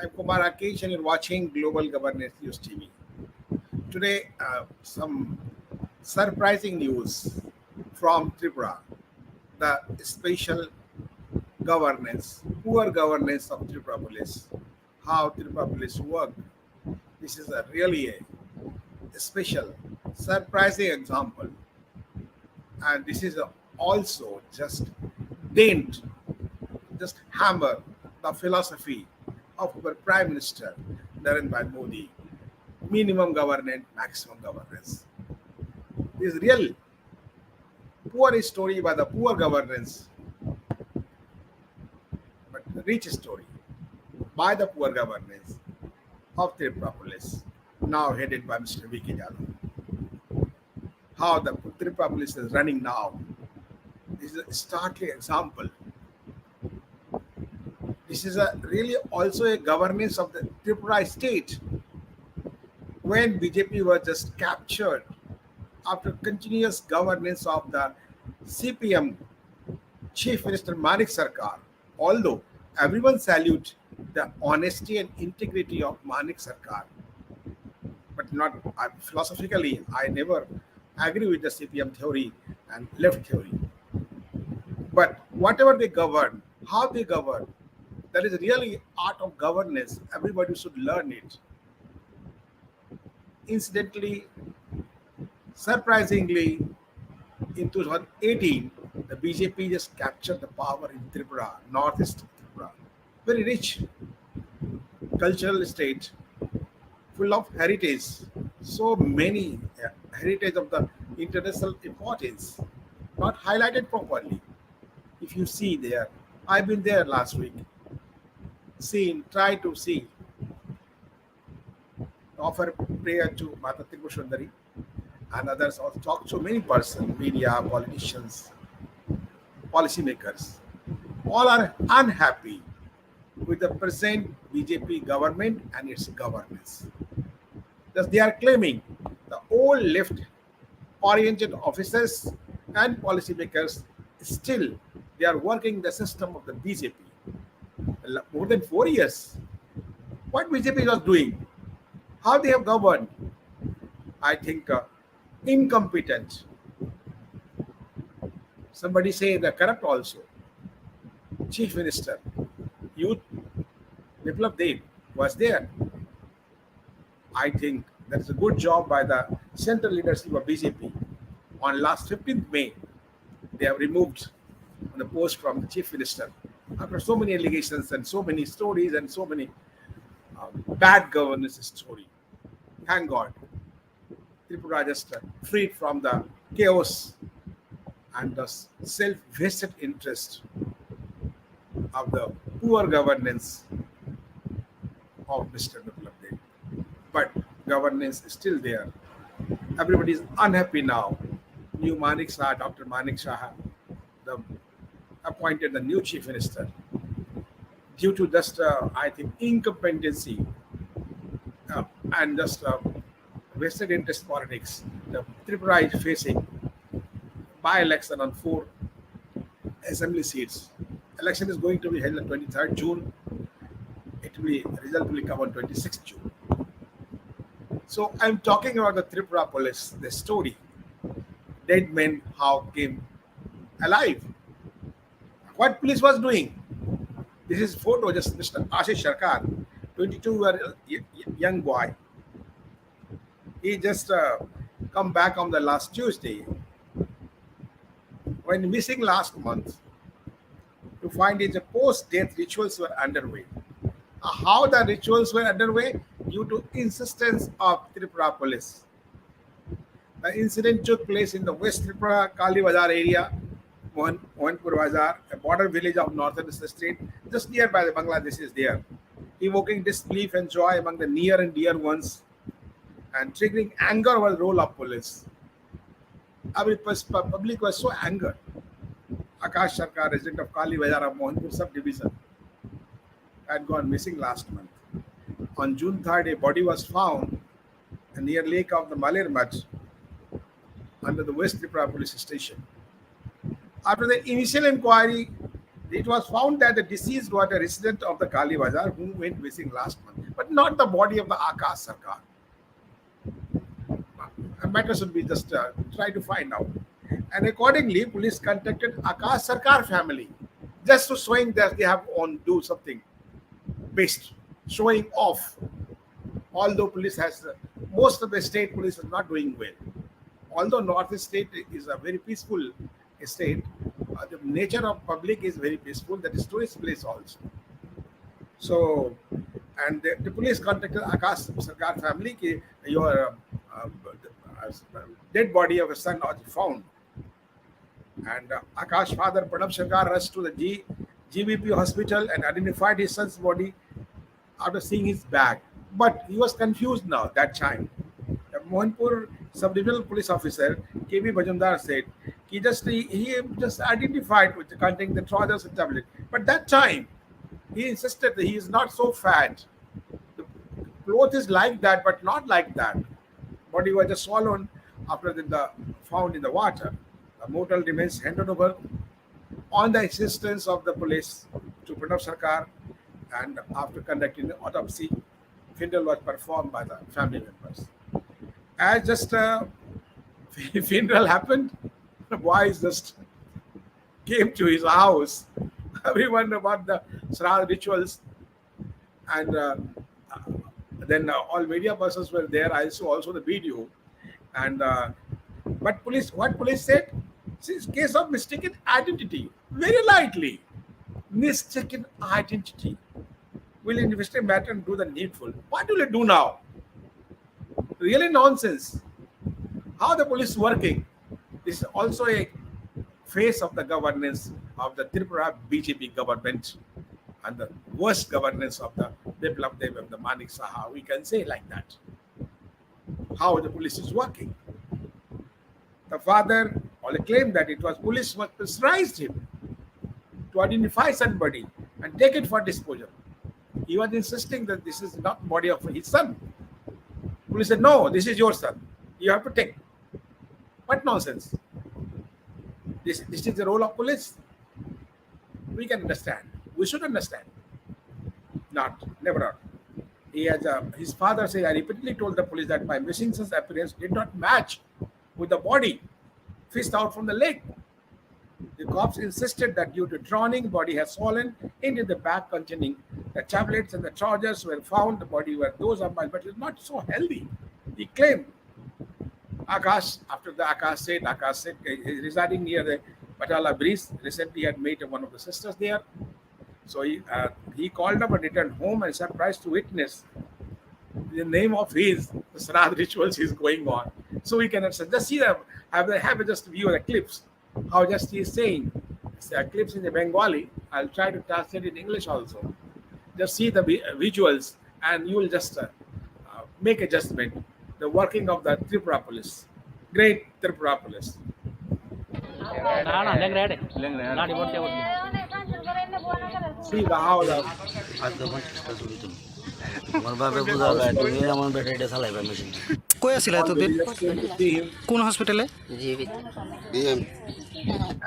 I'm Kumar Rakesh, and you're watching Global Governance News TV. Today, some surprising news from Tripura. The special governance, poor governance of Tripura police. How Tripura police work. This is a really a special, surprising example, and this is also just dent, just hammer the philosophy of our Prime Minister Narendra Modi. Minimum governance, maximum governance. This real poor story by the poor governance, but rich story by the poor governance of Tripura police, now headed by Mr. V.K. Yadav. How the Tripura police is running now. This is a startling example. This is a really also a governance of the Tripura state when BJP was just captured after continuous governance of the CPM Chief Minister Manik Sarkar. Although everyone salute the honesty and integrity of Manik Sarkar, but not philosophically, I never agree with the CPM theory and left theory. But whatever they govern, how they govern, that is really art of governance. Everybody should learn it. Incidentally, surprisingly, in 2018, the BJP just captured the power in Tripura, northeast Tripura. Very rich cultural state, full of heritage. So many heritage of the international importance, not highlighted properly. If you see there, I've been there last week. Try to see, offer prayer to Mata Tripura Sundari and others. Also talk to many persons, media, politicians, policymakers. All are unhappy with the present BJP government and its governance. Thus, they are claiming the old left-oriented officers and policymakers still they are working the system of the BJP. More than 4 years. What BJP was doing? How they have governed? I think incompetent. Somebody say the corrupt also. Chief Minister, Youth Biplab Dev was there. I think that is a good job by the central leadership of BJP. On last 15th May, they have removed the post from the Chief Minister after so many allegations and so many stories and so many bad governance story. Thank God, Tripura just freed from the chaos and the self-vested interest of the poor governance of Mr. Biplab Dev. But governance is still there. Everybody is unhappy now. New Manik Shah, Dr. Manik Shah, appointed the new chief minister due to just, I think, incompetency and just vested interest politics. The Tripura is facing by-election on 4 assembly seats. Election is going to be held on 23rd June. Result will come on 26th June. So I'm talking about the Tripura police, the story. Dead men how came alive. What police was doing? This is photo just Mr. Ashish Sarkar, 22-year young boy. He just come back on the last Tuesday when missing last month to find his post-death rituals were underway. How the rituals were underway? Due to insistence of Tripura police. The incident took place in the West Tripura Kali Bazar area, Mohanpur Bazar, a border village of northern state, just nearby the Bangladesh is there, evoking disbelief and joy among the near and dear ones, and triggering anger over the role of police. Public was so angered. Akash Sarkar, resident of Kali Bazar of Mohanpur subdivision, had gone missing last month. On June 3rd, a body was found near lake of the Malermach under the West Tripura police station. After the initial inquiry, It was found that the deceased was a resident of the Kali Bazar who went missing last month, but not the body of the Akash Sarkar. A matter should be just try to find out. And accordingly, police contacted Akash Sarkar family just to showing that they have on do something based, showing off. Although police has most of the state police is not doing well. Although Northeast state is a very peaceful state, the nature of public is very peaceful. That is tourist place also. So, and the police contacted Akash Sarkar family ki your dead body of a son was found. And Akash father Pranab Sarkar rushed to the GVP hospital and identified his son's body after seeing his bag. But he was confused now that time. The Mohanpur sub-divisional police officer KB Bajumdar said he just identified with containing the trousers and tablet. But that time he insisted that he is not so fat. The cloth is like that, but not like that. Body was just swallowed after the found in the water. The mortal remains handed over on the insistence of the police to Pranab Sarkar, and after conducting the autopsy, funeral was performed by the family members. As just a funeral happened, the boys just came to his house. Everyone about the Shraddh rituals, and then all media persons were there. I saw also the video, and but what police said? This case of mistaken identity, very lightly, mistaken identity. Will investigate matter and do the needful. What will it do now? Really nonsense. How the police is working? This is also a face of the governance of the Tripura BJP government and the worst governance of the Biplab Dev of the Manik Saha. We can say like that. How the police is working. The father only claimed that it was police who pressurized him to identify somebody and take it for disposal. He was insisting that this is not body of his son. Police said, no, this is your son. You have to take. What nonsense. This is the role of police. We can understand. We should understand. Not, never. He has his father said, I repeatedly told the police that my missing son's appearance did not match with the body fished out from the lake. The cops insisted that due to drowning, body has fallen into the bag containing the tablets and the chargers were found. The body were those of mine, but it's not so healthy. He claimed. Akash, after the Akash said residing near the Batala Bridge, recently had met one of the sisters there. So he called up and returned home and surprised to witness the name of his Shraddh rituals is going on. So we can just see them, have just view the clips. How just he is saying clips in the Bengali. I'll try to translate in English also. Just see the visuals and you will just make adjustment. The working of the Tripura police. Great Tripura police. See how the কই আছিলা এতদিন কোন হসপিটালে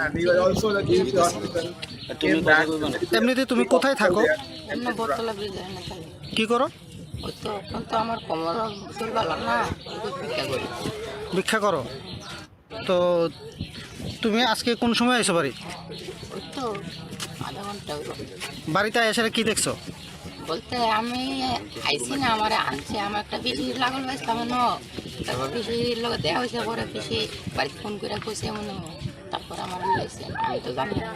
and he was also the GP hospital. Came back. এমনিতে তুমি কোথায় থাকো এমনি বোতলা ব্রিজে এনে খালি কি করো ওই তো এখন তো আমার কোমর চুল ভালো না ওই ভিক্ষা করি ভিক্ষা করো তো তুমি আজকে কোন সময় আইছো বাড়ি ওই তো আধা ঘন্টা হলো বাড়িতে এসে কি দেখছো বলতে আমি আইসি না আমার আনছে আমার একটা পিসি লাগল বেসলাম ন তারপর পিসির লোক দেওয়া হয়েছে পরে পিসি বাড়িতে ফোন করে কইছে মনে তারপর আমার লাইছে আমি তো জানি না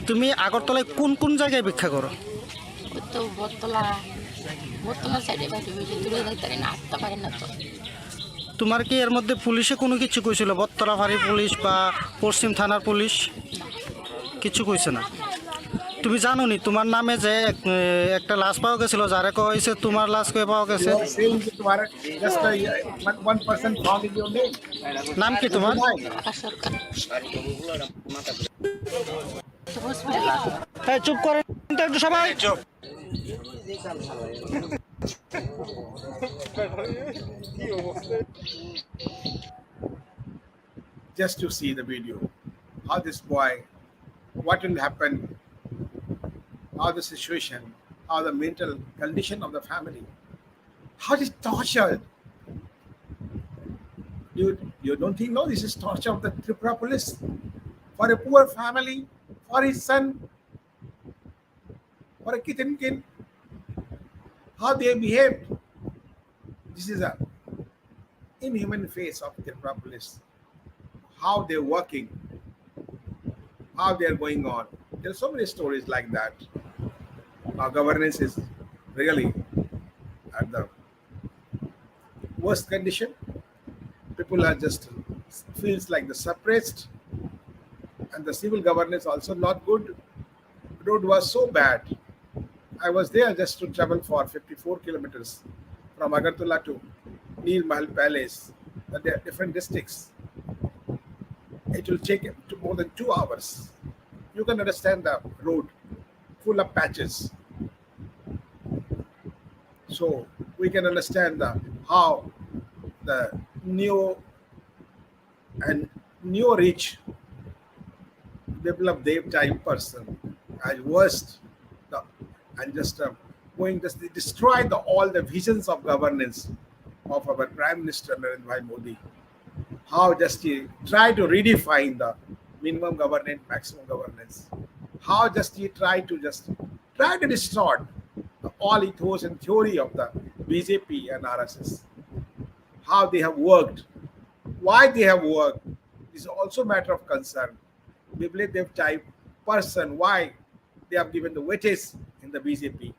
তুমি আগরতলায় কোন কোন জায়গায় ভিক্ষা করো ওই তো বোতলা সাইডে বাইরে বেশি দূরে যাইতে পারি না আসতে পারি না তো তোমার কি এর মধ্যে পুলিশে কোনো কিছু কইছিল বটতলা ফাঁড়ি পুলিশ বা পশ্চিম থানার পুলিশ কিছু কইছে না তুমি জানো নি তোমার নামে যে একটা লাশ পাওয়া গেছিল যারে কয় হইছে তোমার লাশ কই পাওয়া গেছে নাম কি তোমার হ্যাঁ চুপ করেন তো একটু সবাই চুপ just to see the video. How this boy, what will happen, how the situation, how the mental condition of the family, how it is tortured. You don't think, no, this is torture of the Tripura police for a poor family, for his son, for a kith and kin, how they behaved. This is a inhuman face of Tripura police. How they're working, how they're going on. There are so many stories like that. Our governance is really at the worst condition. People are just feels like the suppressed, and the civil governance also not good. Road was so bad. I was there just to travel for 54 kilometers from Agartala to Neel Mahal Palace. There are different districts. It will take to more than 2 hours. You can understand the road full of patches. So we can understand how the new rich Biplab Dev type person as worst and just going to destroy all the visions of governance of our Prime Minister Narendra Bhai Modi. How just he tried to redefine the minimum governance, maximum governance. How just he tried to destroy all ethos and theory of the BJP and RSS. How they have worked, why they have worked is also a matter of concern. Biplab Dev type person, why they have given the weightage in the BJP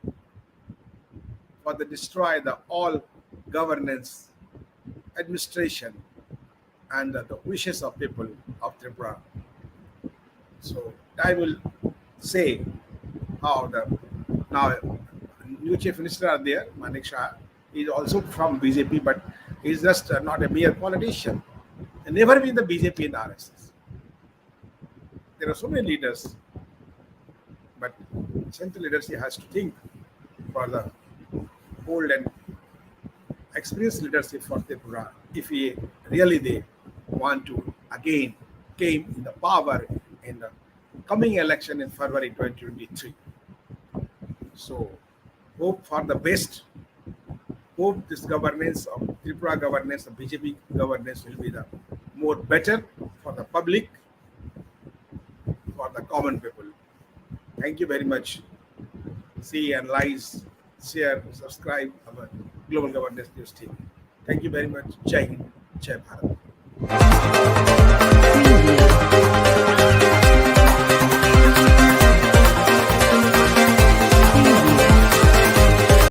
for the destroy the all governance, administration, and the wishes of people of Tripura. So I will say how the now new chief minister are there, Manik Shah. He is also from BJP, but he is just not a mere politician. He never been the BJP and RSS. There are so many leaders, but central leadership has to think for the old and experienced leadership for Tripura. If they want to again came in the power in the coming election in February 2023. So hope for the best. Hope this governance of Tripura governance, the BJP governance will be the more better for the public, for the common people. Thank you very much. See, analyze, share, subscribe our Global Governance News team. Thank you very much. Jai Hind, Jai Bharat.